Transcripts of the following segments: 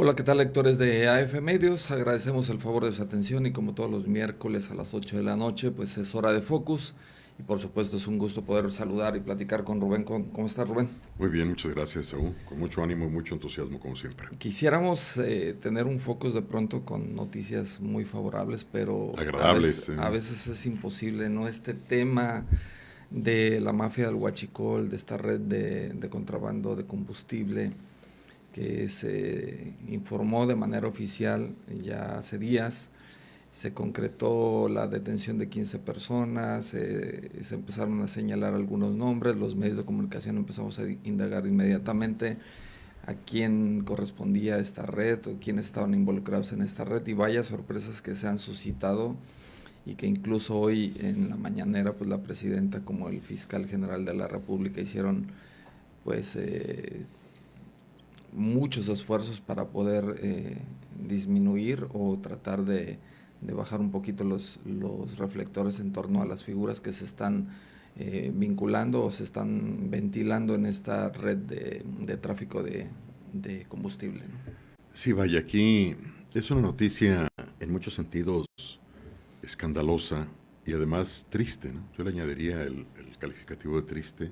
Hola, ¿qué tal, lectores de AF Medios? Agradecemos el favor de su atención y como todos los miércoles a las 8 de la noche, pues es hora de Focus y por supuesto es un gusto poder saludar y platicar con Rubén. ¿Cómo estás, Rubén? Muy bien, muchas gracias, Saúl. Con mucho ánimo y mucho entusiasmo, como siempre. Quisiéramos tener un Focus de pronto con noticias muy favorables, pero Agradables. a veces es imposible, ¿no? Este tema de la mafia del huachicol, de esta red de contrabando de combustible, que se informó de manera oficial ya hace días. Se concretó la detención de 15 personas, se empezaron a señalar algunos nombres, los medios de comunicación empezamos a indagar inmediatamente a quién correspondía esta red o quiénes estaban involucrados en esta red, y vaya sorpresas que se han suscitado, y que incluso hoy en la mañanera pues la presidenta como el fiscal general de la República hicieron pues muchos esfuerzos para poder disminuir o tratar de bajar un poquito los reflectores en torno a las figuras que se están vinculando o se están ventilando en esta red de tráfico de combustible, ¿no? Sí, vaya, aquí es una noticia en muchos sentidos escandalosa y además triste, ¿no? Yo le añadiría el calificativo de triste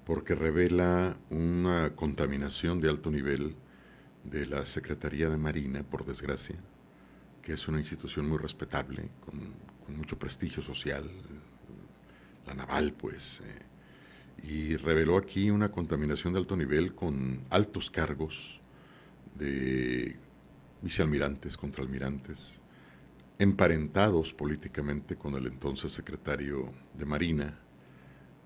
porque revela una contaminación de alto nivel de la Secretaría de Marina, por desgracia, que es una institución muy respetable, con mucho prestigio social, la naval, pues, y reveló aquí una contaminación de alto nivel con altos cargos de vicealmirantes, contraalmirantes, emparentados políticamente con el entonces secretario de Marina,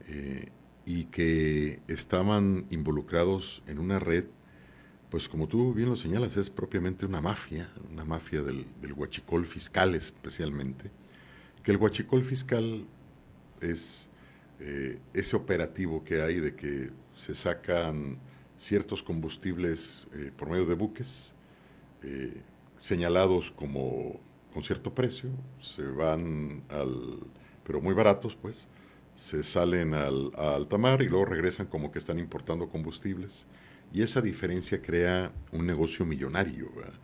eh, y que estaban involucrados en una red, pues como tú bien lo señalas, es propiamente una mafia del huachicol fiscal especialmente, que el huachicol fiscal es ese operativo que hay de que se sacan ciertos combustibles por medio de buques eh, señalados como con cierto precio, se van pero muy baratos pues, se salen a alta mar y luego regresan como que están importando combustibles. Y esa diferencia crea un negocio millonario, ¿verdad?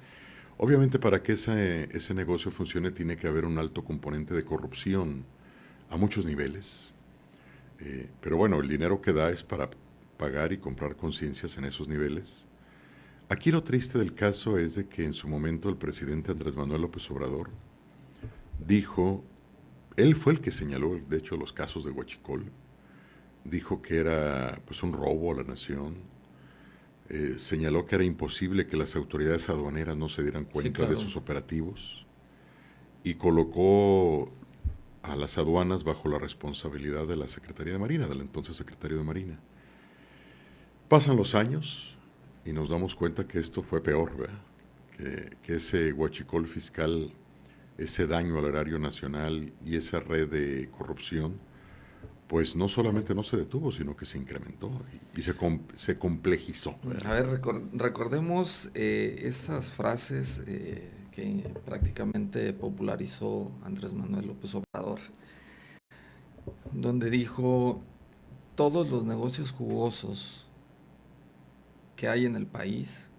Obviamente para que ese negocio funcione tiene que haber un alto componente de corrupción a muchos niveles. Pero bueno, el dinero que da es para pagar y comprar conciencias en esos niveles. Aquí lo triste del caso es de que en su momento el presidente Andrés Manuel López Obrador dijo, él fue el que señaló, de hecho, los casos de Huachicol, dijo que era pues un robo a la nación, señaló que era imposible que las autoridades aduaneras no se dieran Sí, cuenta de claro. esos operativos y colocó a las aduanas bajo la responsabilidad de la Secretaría de Marina, del entonces secretario de Marina. Pasan los años y nos damos cuenta que esto fue peor, ¿verdad? Que ese huachicol fiscal, ese daño al erario nacional y esa red de corrupción, pues no solamente no se detuvo, sino que se incrementó y se complejizó, A ¿verdad? ver, recordemos esas frases que prácticamente popularizó Andrés Manuel López Obrador, donde dijo: todos los negocios jugosos que hay en el país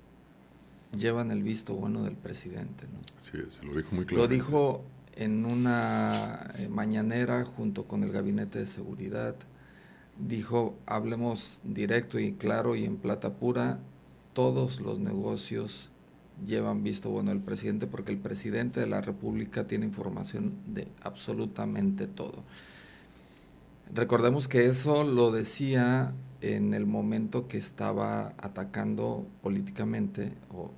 llevan el visto bueno del presidente, ¿no? Así es, lo dijo muy Lo claramente. dijo en una mañanera junto con el gabinete de seguridad. Dijo: hablemos directo y claro y en plata pura, todos los negocios llevan visto bueno del presidente, porque el presidente de la República tiene información de absolutamente todo. Recordemos que eso lo decía en el momento que estaba atacando políticamente o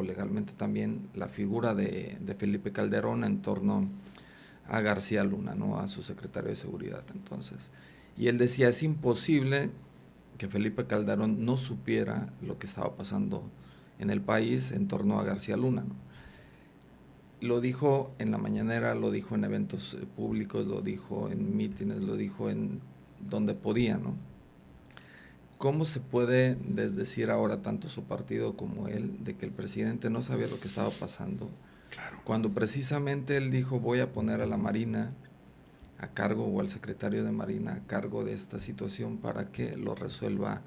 legalmente también la figura de Felipe Calderón en torno a García Luna, ¿no? A su secretario de seguridad entonces. Y él decía: es imposible que Felipe Calderón no supiera lo que estaba pasando en el país en torno a García Luna, ¿no? Lo dijo en la mañanera, lo dijo en eventos públicos, lo dijo en mítines, lo dijo en donde podía, ¿no? ¿Cómo se puede desdecir ahora tanto su partido como él de que el presidente no sabía lo que estaba pasando, Claro. cuando precisamente él dijo: voy a poner a la Marina a cargo, o al secretario de Marina a cargo de esta situación para que lo resuelva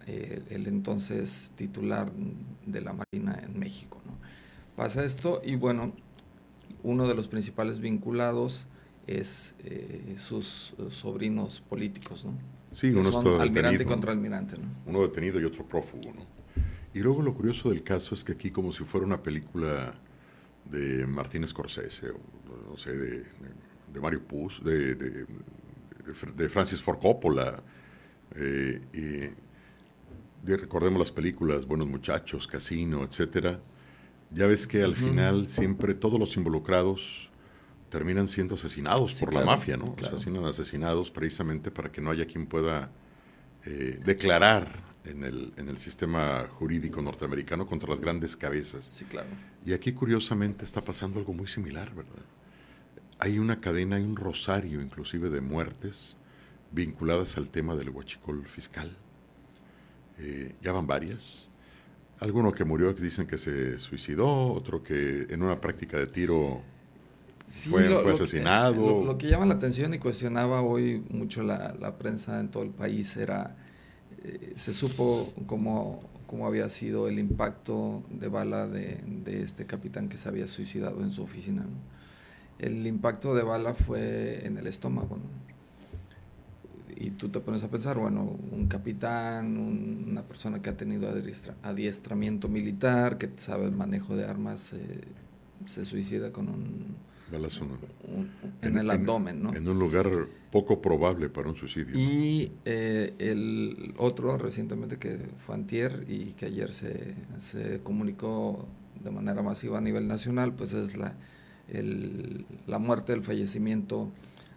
el entonces titular de la Marina en México, ¿no? Pasa esto y bueno, uno de los principales vinculados es sus sobrinos políticos, ¿no? Sí, Que uno son está almirante y detenido, contraalmirante, ¿no? uno detenido y otro prófugo, ¿no? Y luego lo curioso del caso es que aquí como si fuera una película de Martin Scorsese, o no sé, de Mario Puzo, de Francis Ford Coppola, recordemos las películas Buenos Muchachos, Casino, etcétera. Ya ves que al final siempre todos los involucrados terminan siendo asesinados Sí, por la claro, mafia, ¿no? O sea, claro. siendo asesinados precisamente para que no haya quien pueda declarar en el sistema jurídico norteamericano contra las grandes cabezas. Sí, claro. Y aquí curiosamente está pasando algo muy similar, ¿verdad? Hay una cadena, hay un rosario inclusive de muertes vinculadas al tema del huachicol fiscal. Ya van varias. Alguno que murió que dicen que se suicidó, otro que en una práctica de tiro Sí, fue asesinado. lo que llama la atención y cuestionaba hoy mucho la prensa en todo el país era, se supo cómo había sido el impacto de bala de este capitán que se había suicidado en su oficina, ¿no? El impacto de bala fue en el estómago, ¿no? Y tú te pones a pensar, bueno, un capitán, una persona que ha tenido adiestramiento militar, que sabe el manejo de armas, se suicida con Balazo, ¿no? en el abdomen, ¿no? En un lugar poco probable para un suicidio, ¿no? Y el otro recientemente que fue antier y que ayer se comunicó de manera masiva a nivel nacional, pues es la muerte, el fallecimiento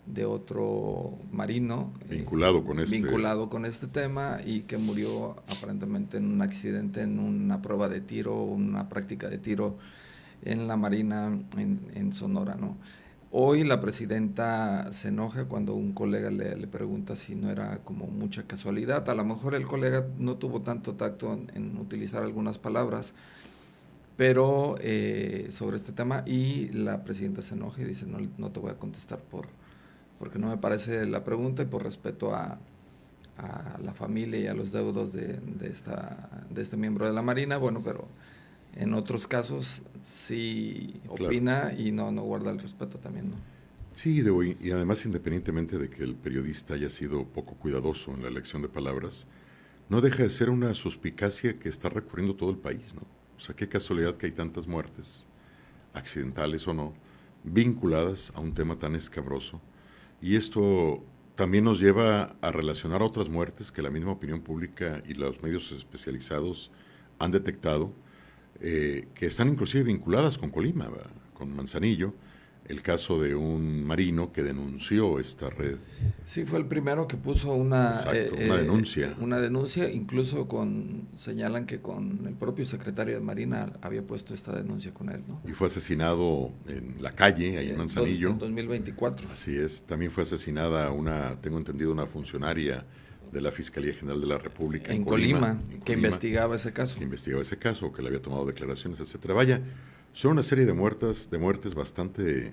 de otro marino vinculado con este tema y que murió aparentemente en un accidente, en una prueba de tiro, una práctica de tiro en la Marina en Sonora, ¿no? Hoy la presidenta se enoja cuando un colega le pregunta si no era como mucha casualidad. A lo mejor el colega no tuvo tanto tacto en utilizar algunas palabras, pero sobre este tema, y la presidenta se enoja y dice no te voy a contestar porque no me parece la pregunta y por respeto a la familia y a los deudos de este miembro de la Marina. Bueno, pero en otros casos sí Claro. opina y no guarda el respeto también, ¿no? Sí, y además independientemente de que el periodista haya sido poco cuidadoso en la elección de palabras, no deja de ser una suspicacia que está recorriendo todo el país, ¿no? O sea, qué casualidad que hay tantas muertes, accidentales o no, vinculadas a un tema tan escabroso. Y esto también nos lleva a relacionar a otras muertes que la misma opinión pública y los medios especializados han detectado, que están inclusive vinculadas con Colima, ¿verdad? Con Manzanillo, el caso de un marino que denunció esta red. Sí, fue el primero que puso Exacto, una denuncia. una denuncia, incluso señalan que con el propio secretario de Marina había puesto esta denuncia con él, ¿no? Y fue asesinado en la calle, ahí en Manzanillo. En 2024. Así es, también fue asesinada tengo entendido, una funcionaria de la Fiscalía General de la República En Colima, en que Colima, investigaba ese caso. que investigaba ese caso, que le había tomado declaraciones, etcétera. Vaya, son una serie de muertes bastante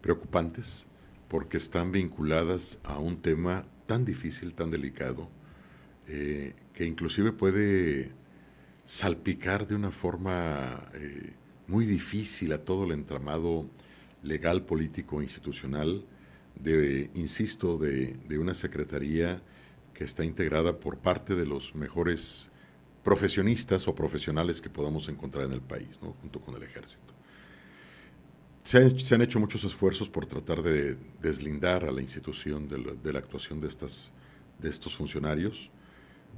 preocupantes porque están vinculadas a un tema tan difícil, tan delicado, que inclusive puede salpicar de una forma muy difícil a todo el entramado legal, político, institucional, insisto, de una secretaría que está integrada por parte de los mejores profesionistas o profesionales que podamos encontrar en el país, ¿no? Junto con el ejército. Se han hecho muchos esfuerzos por tratar de deslindar a la institución de la actuación de estos funcionarios,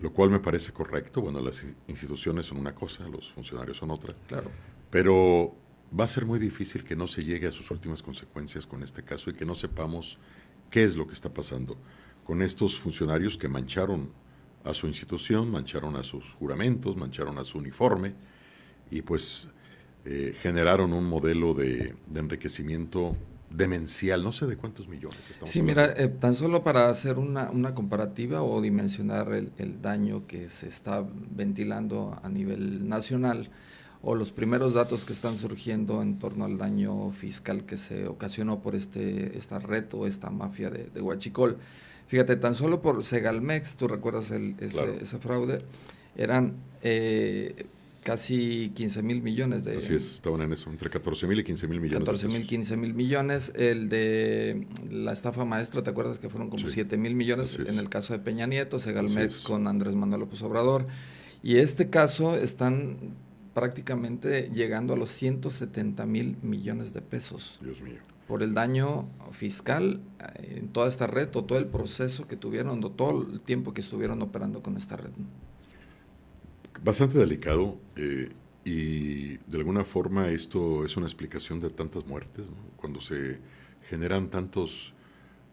lo cual me parece correcto. Bueno, las instituciones son una cosa, los funcionarios son otra. Claro. Pero va a ser muy difícil que no se llegue a sus últimas consecuencias con este caso y que no sepamos qué es lo que está pasando con estos funcionarios que mancharon a su institución, mancharon a sus juramentos, mancharon a su uniforme y pues generaron un modelo de enriquecimiento demencial, no sé de cuántos millones estamos Sí, hablando. mira, tan solo para hacer una comparativa o dimensionar el daño que se está ventilando a nivel nacional, o los primeros datos que están surgiendo en torno al daño fiscal que se ocasionó por esta red o esta mafia de Huachicol. Fíjate, tan solo por Segalmex, tú recuerdas Claro. ese fraude, eran casi 15,000 millones de... Así es, estaban en eso, entre 14,000 y 15,000 millones de 14,000, pesos. 15,000 millones. El de la estafa maestra, ¿te acuerdas que fueron como Sí, 7,000 millones? así es. En el caso de Peña Nieto, Así Segalmex es. con Andrés Manuel López Obrador. Y este caso están prácticamente llegando a los 170,000 millones de pesos Dios mío. por el daño fiscal en toda esta red o todo el proceso que tuvieron o todo el tiempo que estuvieron operando con esta red, ¿no? Bastante delicado y de alguna forma esto es una explicación de tantas muertes, ¿no? Cuando se generan tantos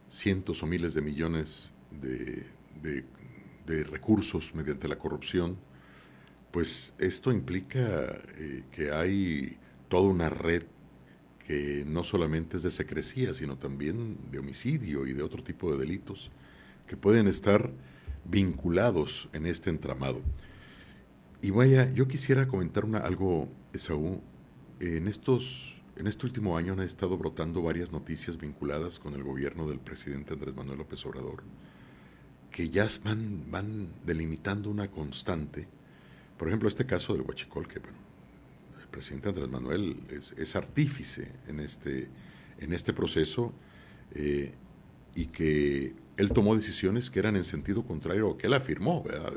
cientos o miles de millones de, de recursos mediante la corrupción, pues esto implica que hay toda una red que no solamente es de secrecía, sino también de homicidio y de otro tipo de delitos que pueden estar vinculados en este entramado. Y vaya, yo quisiera comentar algo, Esaú. En este último año han estado brotando varias noticias vinculadas con el gobierno del presidente Andrés Manuel López Obrador, que ya van delimitando una constante. Por ejemplo, este caso del Huachicol, que bueno, el presidente Andrés Manuel es artífice en este proceso eh, y que él tomó decisiones que eran en sentido contrario a lo que él afirmó, ¿verdad?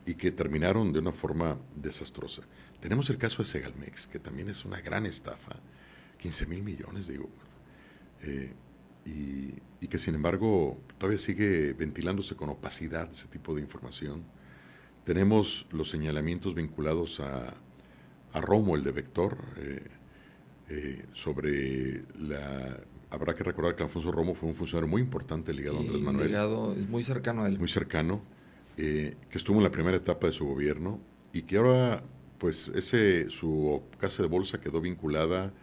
Y que terminaron de una forma desastrosa. Tenemos el caso de Segalmex, que también es una gran estafa, 15,000 millones, digo, eh, y que sin embargo todavía sigue ventilándose con opacidad ese tipo de información. Tenemos los señalamientos vinculados a Romo, el de Vector, sobre la... Habrá que recordar que Alfonso Romo fue un funcionario muy importante ligado a Andrés Y Manuel, ligado, es muy cercano a él. muy cercano, que estuvo en la primera etapa de su gobierno y que ahora, pues, su casa de bolsa quedó vinculada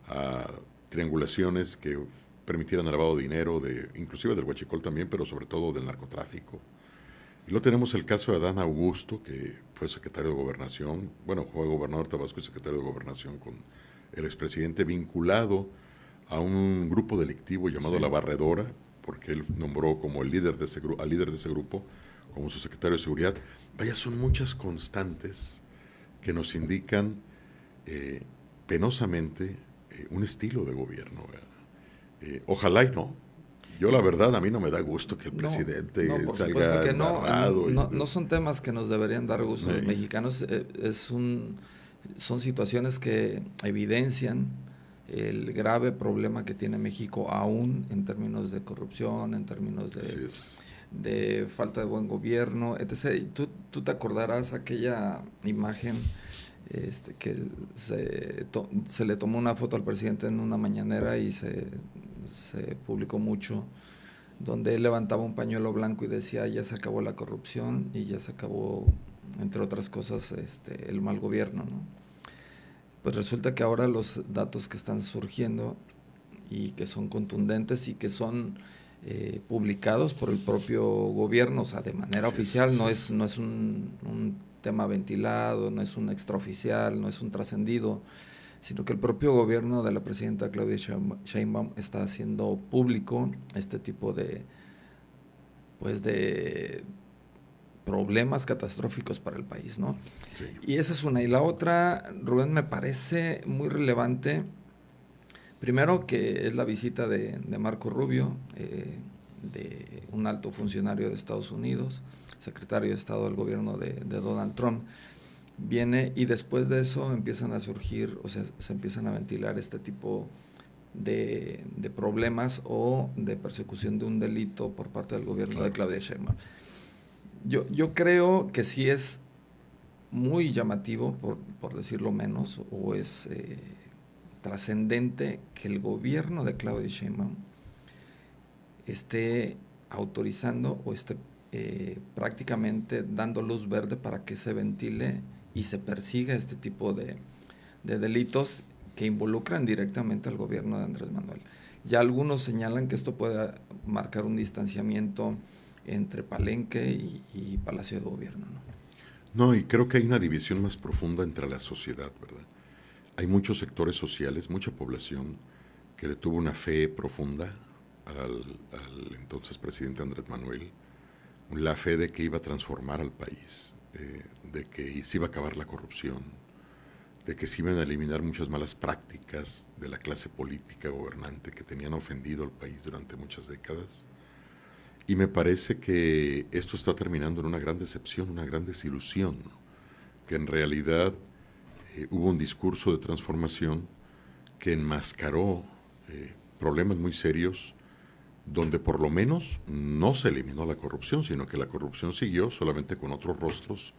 a triangulaciones que permitieran el lavado de dinero, inclusive del huachicol también, pero sobre todo del narcotráfico. Y luego tenemos el caso de Adán Augusto, que fue secretario de Gobernación, bueno, fue gobernador de Tabasco y secretario de Gobernación con el expresidente, vinculado a un grupo delictivo llamado Sí. La Barredora, porque él nombró como el líder de al líder de ese grupo como su secretario de Seguridad. Vaya, son muchas constantes que nos indican penosamente un estilo de gobierno. Ojalá y no. Yo la verdad, a mí no me da gusto que el No, presidente no, por supuesto salga que no. embarrado. No son temas que nos deberían dar gusto a los Sí, mexicanos. Son situaciones que evidencian el grave problema que tiene México aún en términos de corrupción, en términos así es. de falta de buen gobierno, etc. Y tú te acordarás aquella imagen que se le tomó una foto al presidente en una mañanera y se publicó mucho, donde él levantaba un pañuelo blanco y decía: ya se acabó la corrupción y ya se acabó, entre otras cosas, el mal gobierno, ¿no? Pues resulta que ahora los datos que están surgiendo y que son contundentes y que son publicados por el propio gobierno, o sea, de manera Así es, oficial, así no es. es un tema ventilado, no es un extraoficial, no es un trascendido, sino que el propio gobierno de la presidenta Claudia Sheinbaum está haciendo público este tipo pues de problemas catastróficos para el país, ¿no? Sí. Y esa es una. Y la otra, Rubén, me parece muy relevante, primero, que es la visita de Marco Rubio, de un alto funcionario de Estados Unidos, secretario de Estado del gobierno de Donald Trump. Viene y después de eso empiezan a surgir, o sea, se empiezan a ventilar este tipo de problemas o de persecución de un delito por parte del gobierno de Claro. Claudia Sheinbaum. Yo creo que sí es muy llamativo, por decirlo menos, o es trascendente que el gobierno de Claudia Sheinbaum esté autorizando o esté prácticamente dando luz verde para que se ventile y se persiga este tipo de delitos que involucran directamente al gobierno de Andrés Manuel. Ya algunos señalan que esto puede marcar un distanciamiento entre Palenque y Palacio de Gobierno, ¿no? No, y creo que hay una división más profunda entre la sociedad, ¿verdad? Hay muchos sectores sociales, mucha población que le tuvo una fe profunda al entonces presidente Andrés Manuel, la fe de que iba a transformar al país, de que se iba a acabar la corrupción, de que se iban a eliminar muchas malas prácticas de la clase política gobernante que tenían ofendido al país durante muchas décadas. Y me parece que esto está terminando en una gran decepción, una gran desilusión, ¿no? Que en realidad hubo un discurso de transformación que enmascaró problemas muy serios, donde por lo menos no se eliminó la corrupción, sino que la corrupción siguió solamente con otros rostros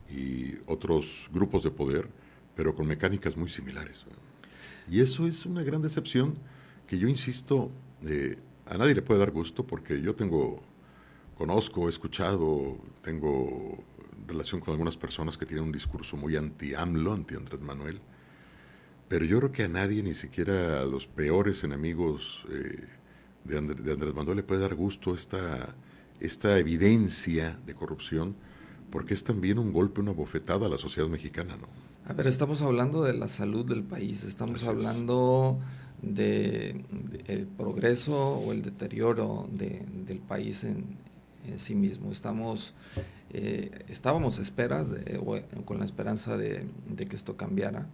y otros grupos de poder, pero con mecánicas muy similares. Y eso es una gran decepción que yo insisto, a nadie le puede dar gusto porque yo conozco, he escuchado, tengo relación con algunas personas que tienen un discurso muy anti-AMLO, anti-Andrés Manuel, pero yo creo que a nadie, ni siquiera a los peores enemigos de Andrés Manuel, le puede dar gusto esta evidencia de corrupción, porque es también un golpe, una bofetada a la sociedad mexicana, ¿no? A ver, estamos hablando de la salud del país, estamos Así es. hablando de el progreso o el deterioro del país en sí mismo. Estábamos con la esperanza de que esto cambiara,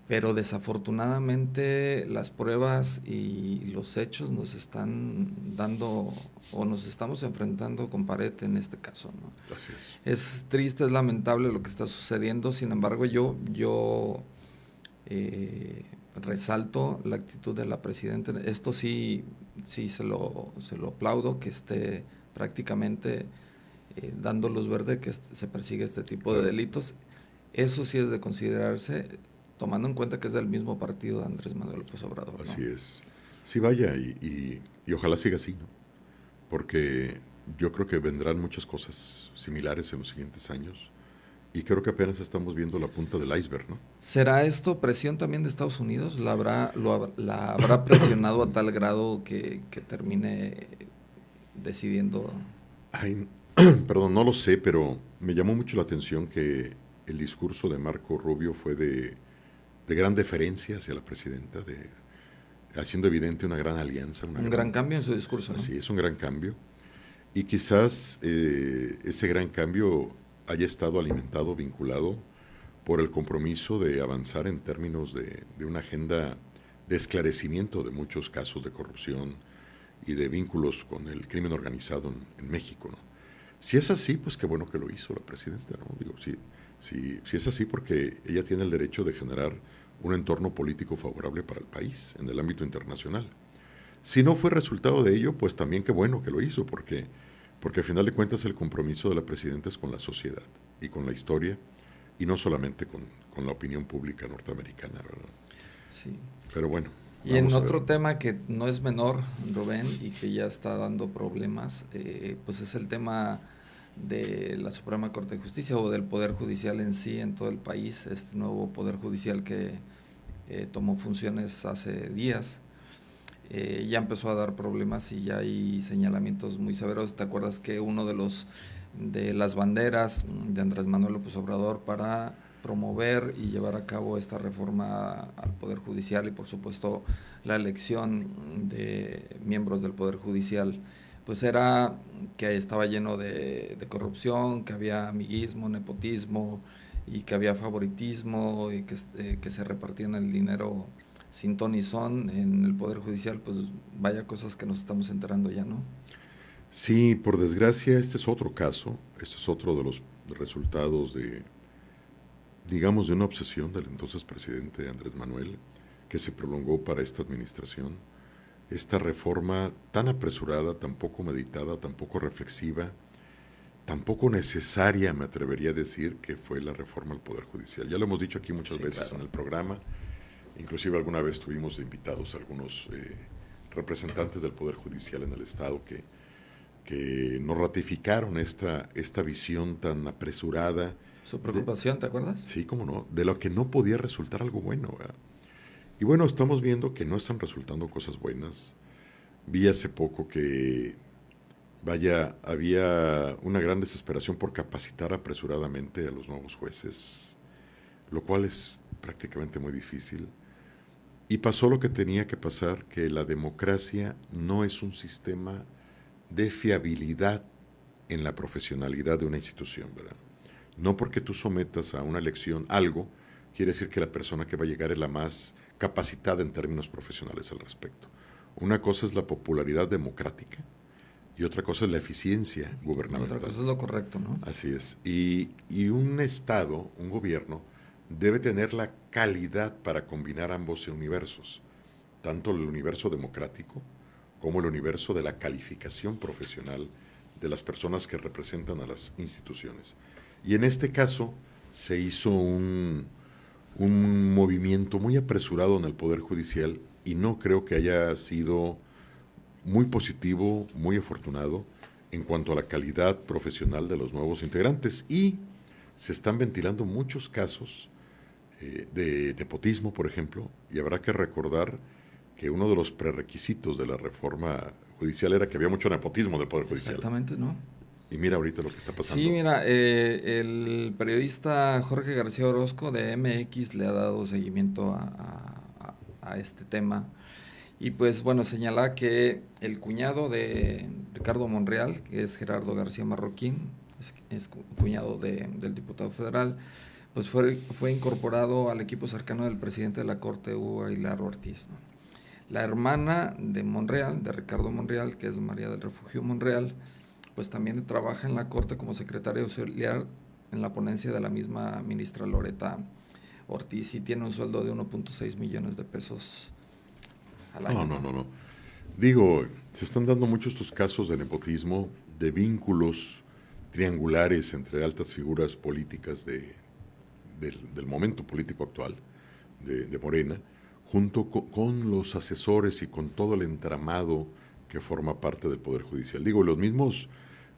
pero desafortunadamente las pruebas y los hechos nos están dando o nos estamos enfrentando con pared en este caso, ¿no? Así es. Es triste, es lamentable lo que está sucediendo, sin embargo yo resalto la actitud de la presidenta. Esto sí se lo aplaudo, que esté prácticamente dando luz verde que se persigue este tipo de Claro. delitos. Eso sí es de considerarse, tomando en cuenta que es del mismo partido de Andrés Manuel López Obrador, ¿no? Así es. Sí, vaya, y ojalá siga así, ¿no? Porque yo creo que vendrán muchas cosas similares en los siguientes años y creo que apenas estamos viendo la punta del iceberg, ¿no? ¿Será esto presión también de Estados Unidos? ¿La habrá presionado a tal grado que termine decidiendo? Ay, perdón, no lo sé, pero me llamó mucho la atención que el discurso de Marco Rubio fue de gran deferencia hacia la presidenta, haciendo evidente una gran alianza, Un gran cambio en su discurso, ¿no? así es, un gran cambio. Y quizás ese gran cambio haya estado alimentado, vinculado por el compromiso de avanzar en términos de una agenda de esclarecimiento de muchos casos de corrupción y de vínculos con el crimen organizado en México, ¿no? Si es así, pues qué bueno que lo hizo la presidenta, ¿no? Digo, si es así, porque ella tiene el derecho de generar un entorno político favorable para el país en el ámbito internacional. Si no fue resultado de ello, pues también qué bueno que lo hizo, porque al final de cuentas el compromiso de la presidenta es con la sociedad y con la historia y no solamente con la opinión pública norteamericana, ¿verdad? Sí. Pero bueno, Y en vamos a ver. otro tema que no es menor, Rubén, y que ya está dando problemas, pues es el tema de la Suprema Corte de Justicia o del Poder Judicial en sí en todo el país, este nuevo Poder Judicial que tomó funciones hace días. Ya empezó a dar problemas y ya hay señalamientos muy severos. ¿Te acuerdas que uno de las banderas de Andrés Manuel López Obrador para promover y llevar a cabo esta reforma al Poder Judicial y por supuesto la elección de miembros del Poder Judicial, pues era que estaba lleno de corrupción, que había amiguismo, nepotismo y que había favoritismo y que se repartían el dinero sin ton ni son en el Poder Judicial? Pues vaya cosas que nos estamos enterando ya, ¿no? Sí, por desgracia, este es otro caso, este es otro de los resultados digamos, de una obsesión del entonces presidente Andrés Manuel, que se prolongó para esta administración. Esta reforma tan apresurada, tan poco meditada, tan poco reflexiva, tan poco necesaria, me atrevería a decir, que fue la reforma al Poder Judicial. Ya lo hemos dicho aquí muchas Sí, veces claro. en el programa, inclusive alguna vez tuvimos de invitados a algunos representantes del Poder Judicial en el Estado que nos ratificaron esta visión tan apresurada. Su De, preocupación, ¿te acuerdas? sí, cómo no, de lo que no podía resultar algo bueno, ¿verdad? Y bueno, estamos viendo que no están resultando cosas buenas. Vi hace poco que Vaya, había una gran desesperación por capacitar apresuradamente a los nuevos jueces, lo cual es prácticamente muy difícil. Y pasó lo que tenía que pasar, que la democracia no es un sistema de fiabilidad en la profesionalidad de una institución, ¿verdad? No porque tú sometas a una elección algo, quiere decir que la persona que va a llegar es la más capacitada en términos profesionales al respecto. Una cosa es la popularidad democrática y otra cosa es la eficiencia La otra gubernamental. cosa es lo correcto, ¿no? Así es. Y un Estado, un gobierno, debe tener la calidad para combinar ambos universos, tanto el universo democrático como el universo de la calificación profesional de las personas que representan a las instituciones. Y en este caso se hizo un movimiento muy apresurado en el Poder Judicial y no creo que haya sido muy positivo, muy afortunado en cuanto a la calidad profesional de los nuevos integrantes. Y se están ventilando muchos casos de nepotismo, por ejemplo, y habrá que recordar que uno de los prerequisitos de la reforma judicial era que había mucho nepotismo del Poder Judicial. Exactamente, ¿no? Y mira ahorita lo que está Sí, pasando. mira, el periodista Jorge García Orozco de MX le ha dado seguimiento a este tema. Y pues bueno, señala que el cuñado de Ricardo Monreal, que es Gerardo García Marroquín, es cuñado del diputado federal, pues fue incorporado al equipo cercano del presidente de la Corte, Hugo Aguilar Ortiz, ¿no? La hermana de Monreal, de Ricardo Monreal, que es María del Refugio Monreal, pues también trabaja en la Corte como secretaria auxiliar en la ponencia de la misma ministra Loreta Ortiz y tiene un sueldo de 1.6 millones de pesos al No, año, no, ¿no? no, no. Digo, se están dando muchos estos casos de nepotismo, de vínculos triangulares entre altas figuras políticas del momento político actual de Morena, junto con los asesores y con todo el entramado que forma parte del Poder Judicial. Digo, los mismos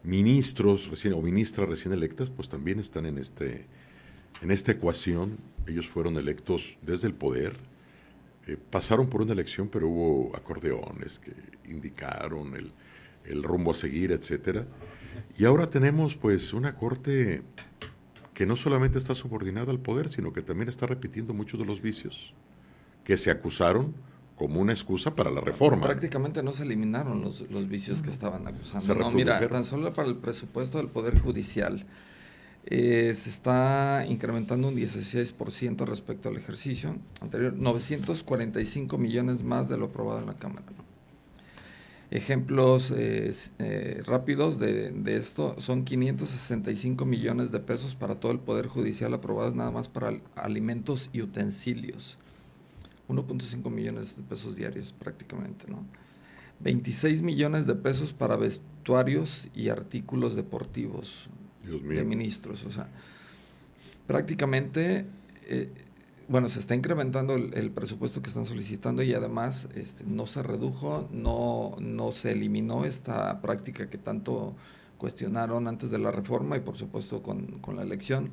ministros o ministras recién electas, pues también están en esta ecuación. Ellos fueron electos desde el poder, pasaron por una elección, pero hubo acordeones que indicaron el rumbo a seguir, etcétera. Y ahora tenemos pues una corte que no solamente está subordinada al poder, sino que también está repitiendo muchos de los vicios que se acusaron como una excusa para la Pero reforma. prácticamente no se eliminaron los vicios que estaban Se acusando. No, mira, reprodujeron. tan solo para el presupuesto del Poder Judicial se está incrementando un 16% respecto al ejercicio anterior, 945 millones más de lo aprobado en la Cámara, ¿no? Ejemplos rápidos de esto son 565 millones de pesos para todo el Poder Judicial aprobados nada más para alimentos y utensilios. 1.5 millones de pesos diarios prácticamente, ¿no? 26 millones de pesos para vestuarios y artículos deportivos Dios de mío. ministros. O sea, prácticamente, bueno, se está incrementando el presupuesto que están solicitando y además no se redujo, no se eliminó esta práctica que tanto cuestionaron antes de la reforma y por supuesto con la elección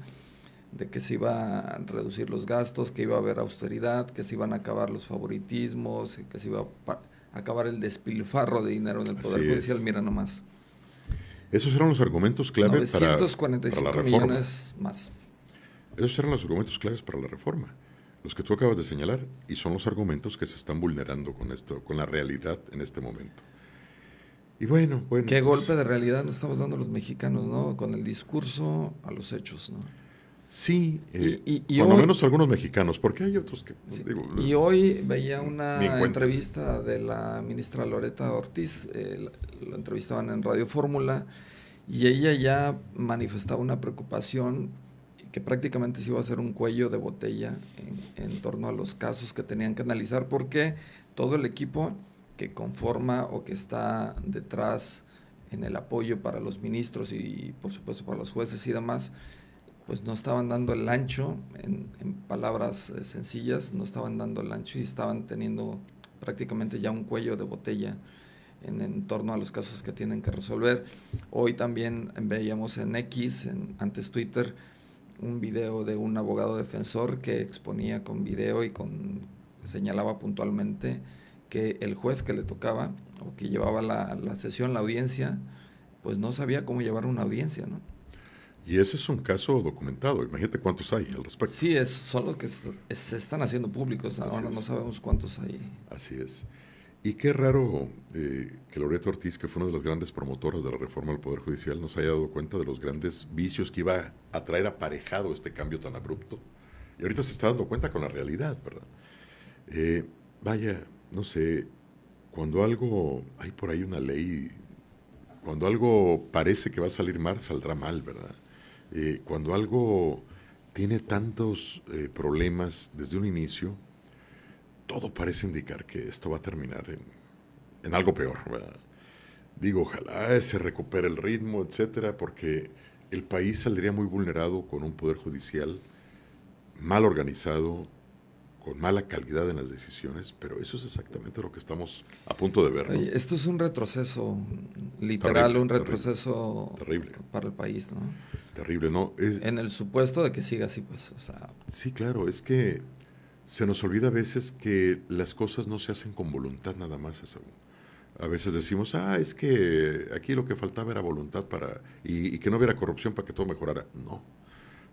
de que se iba a reducir los gastos, que iba a haber austeridad, que se iban a acabar los favoritismos, que se iba a acabar el despilfarro de dinero en el Poder Así Judicial, es. mira nomás. Esos eran los argumentos clave para la 945 reforma. millones más. Esos eran los argumentos claves para la reforma. Los que tú acabas de señalar, y son los argumentos que se están vulnerando con esto, con la realidad en este momento. Y bueno, Qué pues, golpe de realidad nos estamos dando los mexicanos, ¿no? Con el discurso a los hechos, ¿no? sí, Y por lo hoy, menos algunos mexicanos, porque hay otros que, sí, digo, y hoy veía ni en una cuenta. entrevista de la ministra Loreta Ortiz, lo entrevistaban en Radio Fórmula, y ella ya manifestaba una preocupación que prácticamente se iba a hacer un cuello de botella en torno a los casos que tenían que analizar, porque todo el equipo que conforma o que está detrás en el apoyo para los ministros y por supuesto para los jueces y demás, pues no estaban dando el ancho, en palabras sencillas, no estaban dando el ancho y estaban teniendo prácticamente ya un cuello de botella en torno a los casos que tienen que resolver. Hoy también veíamos en X, antes Twitter, un video de un abogado defensor que exponía con video y señalaba puntualmente que el juez que le tocaba o que llevaba la sesión, la audiencia, pues no sabía cómo llevar una audiencia, ¿no? Y ese es un caso documentado. Imagínate cuántos hay al respecto. Sí, son los que se están haciendo públicos. Ahora no sabemos cuántos hay. Así es. Y qué raro que Loreto Ortiz, que fue una de las grandes promotoras de la reforma al Poder Judicial, nos haya dado cuenta de los grandes vicios que iba a traer aparejado este cambio tan abrupto. Y ahorita se está dando cuenta con la realidad, ¿verdad? Vaya, no sé, cuando algo, hay por ahí una ley, cuando algo parece que va a salir mal, saldrá mal, ¿verdad? Cuando algo tiene tantos problemas desde un inicio, todo parece indicar que esto va a terminar en algo peor, ¿verdad? Digo, ojalá se recupere el ritmo, etcétera, porque el país saldría muy vulnerado con un poder judicial mal organizado, con mala calidad en las decisiones, pero eso es exactamente lo que estamos a punto de ver, ¿no? Oye, esto es un retroceso, literal, Terrible, un retroceso terrible, para el país, ¿no? terrible, ¿no? En el supuesto de que siga así, pues, o sea... Sí, claro, es que se nos olvida a veces que las cosas no se hacen con voluntad nada más. A veces decimos, es que aquí lo que faltaba era voluntad y que no hubiera corrupción para que todo mejorara. No,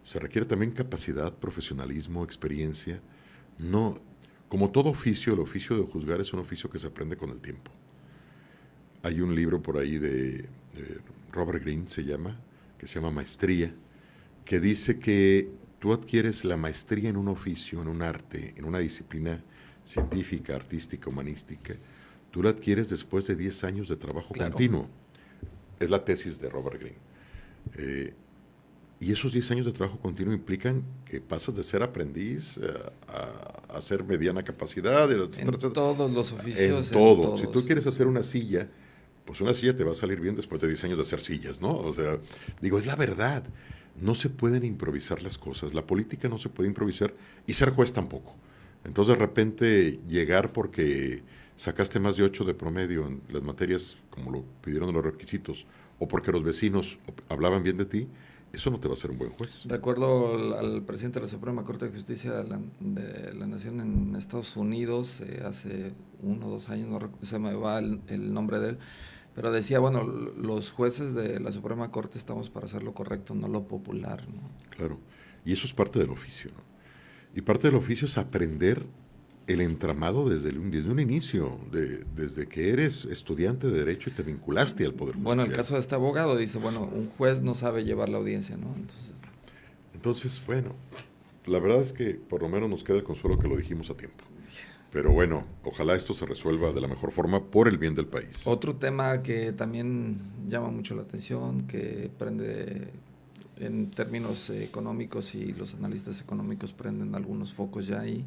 se requiere también capacidad, profesionalismo, experiencia. No, como todo oficio, el oficio de juzgar es un oficio que se aprende con el tiempo. Hay un libro por ahí de Robert Greene, que se llama Maestría, que dice que tú adquieres la maestría en un oficio, en un arte, en una disciplina científica, artística, humanística, tú la adquieres después de 10 años de trabajo continuo. Es la tesis de Robert Greene. Y esos 10 años de trabajo continuo implican que pasas de ser aprendiz a ser mediana capacidad, etcétera, en todos los oficios. En todo. Si tú quieres hacer una silla, pues una silla te va a salir bien después de 10 años de hacer sillas, ¿no? O sea, digo, es la verdad. No se pueden improvisar las cosas. La política no se puede improvisar y ser juez tampoco. Entonces, de repente, llegar porque sacaste más de 8 de promedio en las materias, como lo pidieron los requisitos, o porque los vecinos hablaban bien de ti, eso no te va a hacer un buen juez. Recuerdo al presidente de la Suprema Corte de Justicia de la Nación en Estados Unidos, hace 1 o 2 años, no se me va el nombre de él, pero decía, bueno, los jueces de la Suprema Corte estamos para hacer lo correcto, no lo popular, ¿no? Claro, y eso es parte del oficio, ¿no? Y parte del oficio es aprender el entramado desde un inicio, desde que eres estudiante de Derecho y te vinculaste al Poder Judicial. Bueno, el caso de este abogado dice, bueno, un juez no sabe llevar la audiencia, ¿no? Entonces, bueno, la verdad es que por lo menos nos queda el consuelo que lo dijimos a tiempo. Pero bueno, ojalá esto se resuelva de la mejor forma por el bien del país. Otro tema que también llama mucho la atención, que prende en términos económicos y los analistas económicos prenden algunos focos ya ahí.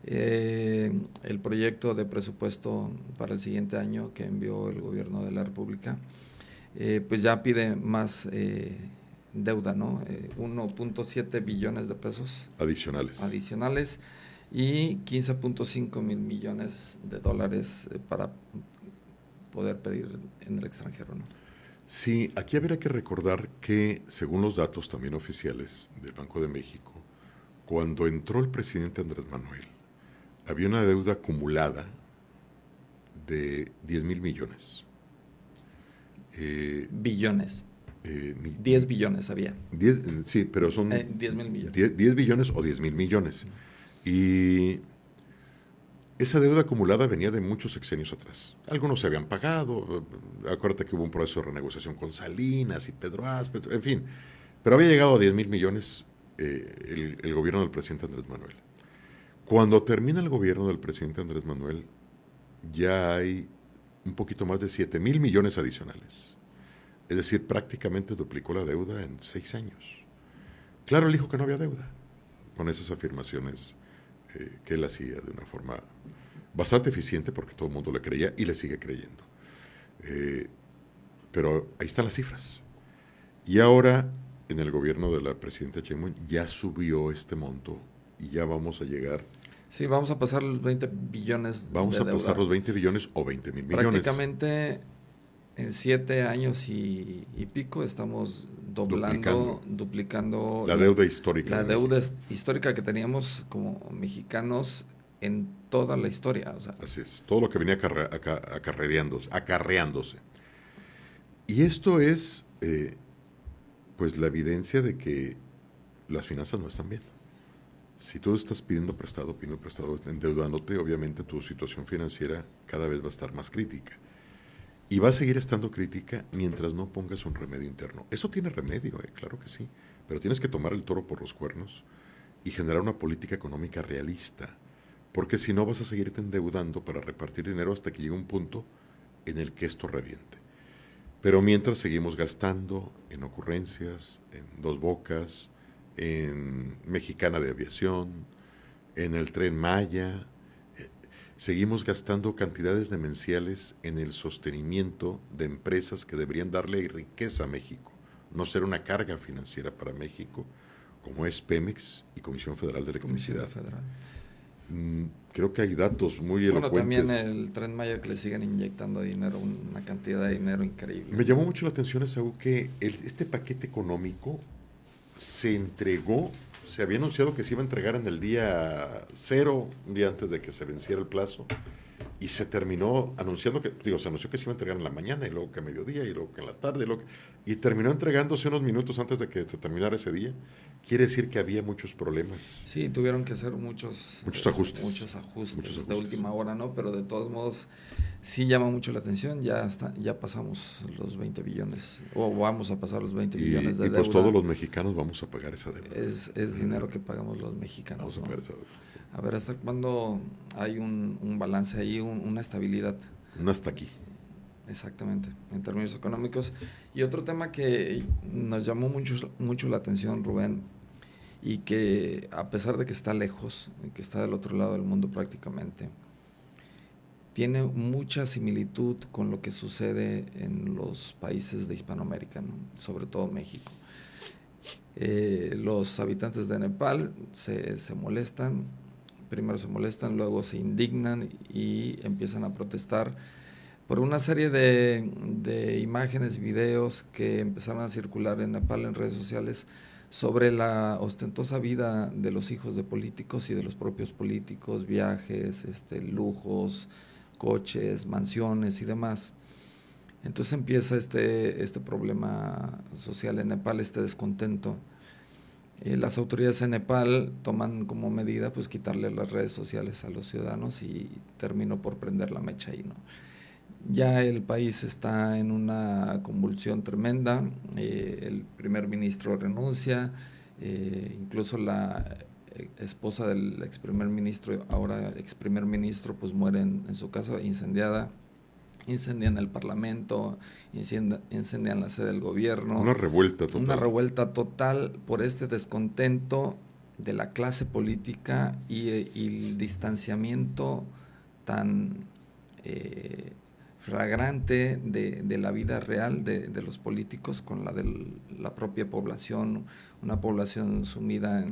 El proyecto de presupuesto para el siguiente año que envió el gobierno de la República, pues ya pide más deuda, ¿no? 1.7 billones de pesos adicionales y 15.5 mil millones de dólares para poder pedir en el extranjero, ¿no? Sí, aquí habría que recordar que, según los datos también oficiales del Banco de México, cuando entró el presidente Andrés Manuel, había una deuda acumulada de 10 mil millones. Billones. 10 billones había. 10, sí, pero son 10 mil millones. 10 billones o 10 mil millones. Y esa deuda acumulada venía de muchos sexenios atrás. Algunos se habían pagado. Acuérdate que hubo un proceso de renegociación con Salinas y Pedro Aspe, en fin. Pero había llegado a 10 mil millones el gobierno del presidente Andrés Manuel. Cuando termina el gobierno del presidente Andrés Manuel, ya hay un poquito más de 7 mil millones adicionales. Es decir, prácticamente duplicó la deuda en 6 años. Claro, él dijo que no había deuda, con esas afirmaciones que él hacía de una forma bastante eficiente, porque todo el mundo le creía y le sigue creyendo. Pero ahí están las cifras. Y ahora, en el gobierno de la presidenta Sheinbaum, ya subió este monto y ya vamos a llegar. Sí, vamos a pasar los 20 billones Vamos a pasar los 20 billones o 20 mil millones. Prácticamente en 7 años y pico estamos duplicando la deuda histórica. La deuda histórica que teníamos como mexicanos en toda la historia. O sea. Así es, todo lo que venía acarreándose. Y esto es, pues, la evidencia de que las finanzas no están bien. Si tú estás pidiendo prestado, endeudándote, obviamente tu situación financiera cada vez va a estar más crítica. Y va a seguir estando crítica mientras no pongas un remedio interno. Eso tiene remedio, claro que sí. Pero tienes que tomar el toro por los cuernos y generar una política económica realista. Porque si no vas a seguirte endeudando para repartir dinero hasta que llegue un punto en el que esto reviente. Pero mientras seguimos gastando en ocurrencias, en Dos Bocas, en Mexicana de Aviación, en el Tren Maya, seguimos gastando cantidades demenciales en el sostenimiento de empresas que deberían darle riqueza a México, no ser una carga financiera para México, como es Pemex y Comisión Federal de Electricidad. Federal. Creo que hay datos muy Bueno, elocuentes. también el Tren Maya, que le siguen inyectando dinero, una cantidad de dinero increíble. Me llamó mucho la atención, Esaú, que este paquete económico se entregó, se había anunciado que se iba a entregar en el día 0, un día antes de que se venciera el plazo, y se terminó anunciando que, se anunció que se iba a entregar en la mañana, y luego que a mediodía, y luego que en la tarde, y terminó entregándose unos minutos antes de que se terminara ese día. Quiere decir que había muchos problemas. Sí, tuvieron que hacer muchos ajustes. Muchos ajustes de última hora, ¿no? Pero de todos modos, sí llama mucho la atención. Ya pasamos los 20 billones, o vamos a pasar los 20 billones de deuda. Y pues todos los mexicanos vamos a pagar esa deuda. Es dinero que pagamos los mexicanos. Vamos a pagar esa deuda. A ver, ¿hasta cuándo hay un balance ahí, una estabilidad? No hasta aquí. Exactamente, en términos económicos. Y otro tema que nos llamó mucho la atención, Rubén, y que a pesar de que está lejos, que está del otro lado del mundo prácticamente, tiene mucha similitud con lo que sucede en los países de Hispanoamérica, ¿no? Sobre todo México. Los habitantes de Nepal se molestan, primero se molestan, luego se indignan y empiezan a protestar por una serie de imágenes, videos que empezaron a circular en Nepal en redes sociales sobre la ostentosa vida de los hijos de políticos y de los propios políticos, viajes, lujos, coches, mansiones y demás. Entonces empieza este problema social en Nepal, este descontento. Las autoridades en Nepal toman como medida pues quitarle las redes sociales a los ciudadanos y terminó por prender la mecha ahí, ¿no? Ya el país está en una convulsión tremenda, el primer ministro renuncia, incluso la esposa del ex primer ministro, ahora ex primer ministro, pues muere en su casa incendiada. Incendian el Parlamento, incendian la sede del gobierno. Una revuelta total. Una revuelta total por este descontento de la clase política y el distanciamiento tan flagrante de la vida real de los políticos con la de la propia población, una población sumida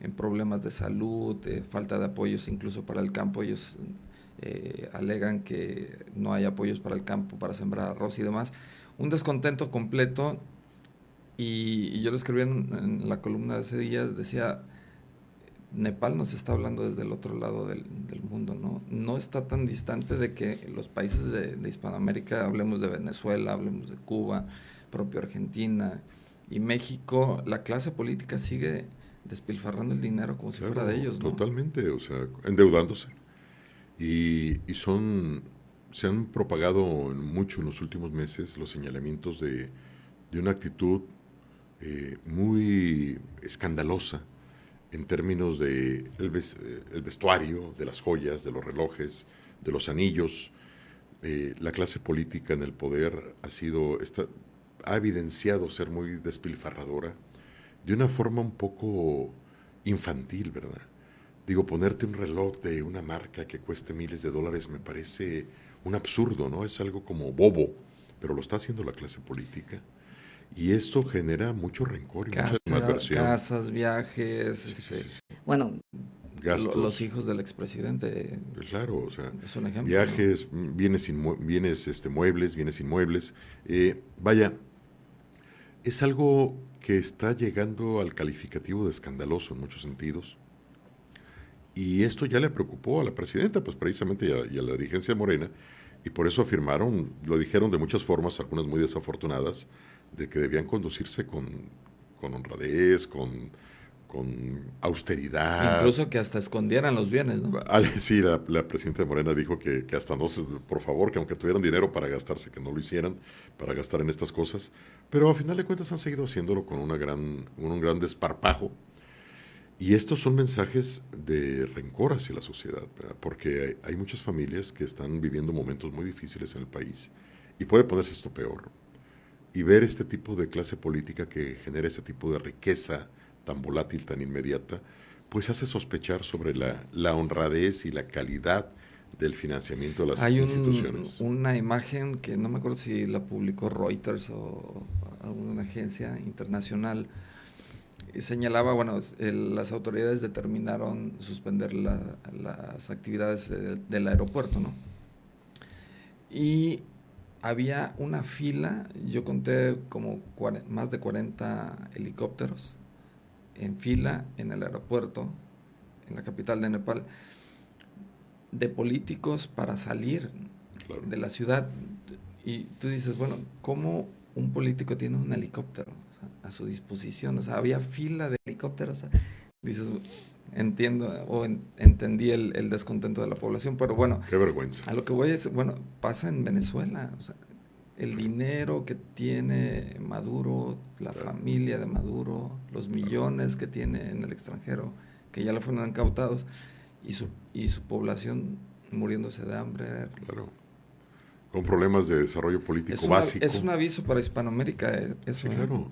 en problemas de salud, falta de apoyos incluso para el campo. Ellos alegan que no hay apoyos para el campo, para sembrar arroz y demás. Un descontento completo, y yo lo escribí en la columna de ese día, decía, Nepal nos está hablando desde el otro lado del mundo, ¿no? No está tan distante de que los países de Hispanoamérica, hablemos de Venezuela, hablemos de Cuba, propio Argentina y México, la clase política sigue despilfarrando el dinero como si fuera de ellos, ¿no? Totalmente, o sea, endeudándose. Y se han propagado mucho en los últimos meses los señalamientos de una actitud muy escandalosa en términos de el vestuario, de las joyas, de los relojes, de los anillos. La clase política en el poder ha evidenciado ser muy despilfarradora de una forma un poco infantil, ¿verdad? Digo, ponerte un reloj de una marca que cueste miles de dólares me parece un absurdo, ¿no? Es algo como bobo, pero lo está haciendo la clase política. Y esto genera mucho rencor y mucha animadversión. Casas, viajes, bueno, gastos. Los hijos del expresidente. Claro, o sea, es un ejemplo, viajes, ¿no? bienes muebles, bienes inmuebles. Vaya, es algo que está llegando al calificativo de escandaloso en muchos sentidos. Y esto ya le preocupó a la presidenta, pues precisamente y a la dirigencia de Morena, Y por eso afirmaron, lo dijeron de muchas formas, algunas muy desafortunadas, de que debían conducirse con honradez, con austeridad. Incluso que hasta escondieran los bienes, ¿no? Sí, la presidenta de Morena dijo que hasta no, por favor, que aunque tuvieran dinero para gastarse, que no lo hicieran, para gastar en estas cosas. Pero a final de cuentas han seguido haciéndolo con un gran desparpajo. Y estos son mensajes de rencor hacia la sociedad, ¿verdad? Porque hay muchas familias que están viviendo momentos muy difíciles en el país y puede ponerse esto peor. Y ver este tipo de clase política que genera ese tipo de riqueza tan volátil, tan inmediata, pues hace sospechar sobre la honradez y la calidad del financiamiento de las Hay instituciones. una imagen que no me acuerdo si la publicó Reuters o alguna agencia internacional, y señalaba, bueno, las autoridades determinaron suspender las actividades del aeropuerto, ¿no? Y había una fila, yo conté como más de 40 helicópteros en fila en el aeropuerto, en la capital de Nepal, de políticos para salir Claro. de la ciudad. Y tú dices, bueno, ¿cómo un político tiene un helicóptero, o sea, a su disposición? O sea, había fila de helicópteros. O sea, dices, entiendo o entendí el descontento de la población, pero bueno, Qué vergüenza. a lo que voy es, bueno, pasa en Venezuela. O sea, el dinero que tiene Maduro, la Claro. familia de Maduro, los millones que tiene en el extranjero, que ya le fueron incautados, y su población muriéndose de hambre. Claro. Con problemas de desarrollo político básico. Es un aviso para Hispanoamérica, eso. Sí, claro.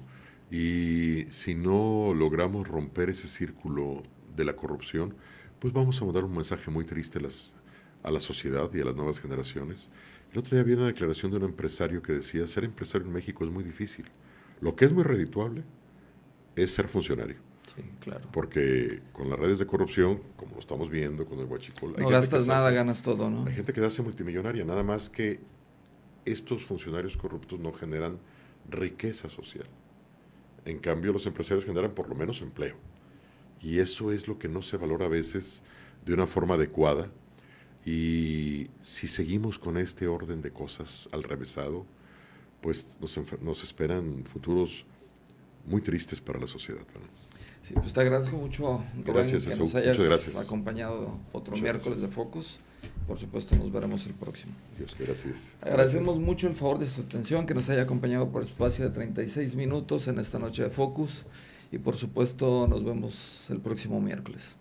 Y si no logramos romper ese círculo de la corrupción, pues vamos a mandar un mensaje muy triste a la sociedad y a las nuevas generaciones. El otro día vi una declaración de un empresario que decía, ser empresario en México es muy difícil. Lo que es muy redituable es ser funcionario. Sí, claro. Porque con las redes de corrupción, como lo estamos viendo con el huachicol, No gastas nada, ganas todo, ¿no? hay gente que se hace multimillonaria, nada más que estos funcionarios corruptos no generan riqueza social. En cambio, los empresarios generan por lo menos empleo. Y eso es lo que no se valora a veces de una forma adecuada. Y si seguimos con este orden de cosas al revésado, pues nos esperan futuros muy tristes para la sociedad, ¿verdad? Sí, pues te agradezco mucho, Rubén, Gracias, que Esaú. nos hayas Muchas gracias. acompañado otro Muchas miércoles gracias. de Focus. Por supuesto, nos veremos el próximo. Dios, gracias. Agradecemos Gracias. mucho el favor de su atención, que nos haya acompañado por espacio de 36 minutos en esta noche de Focus. Y por supuesto, nos vemos el próximo miércoles.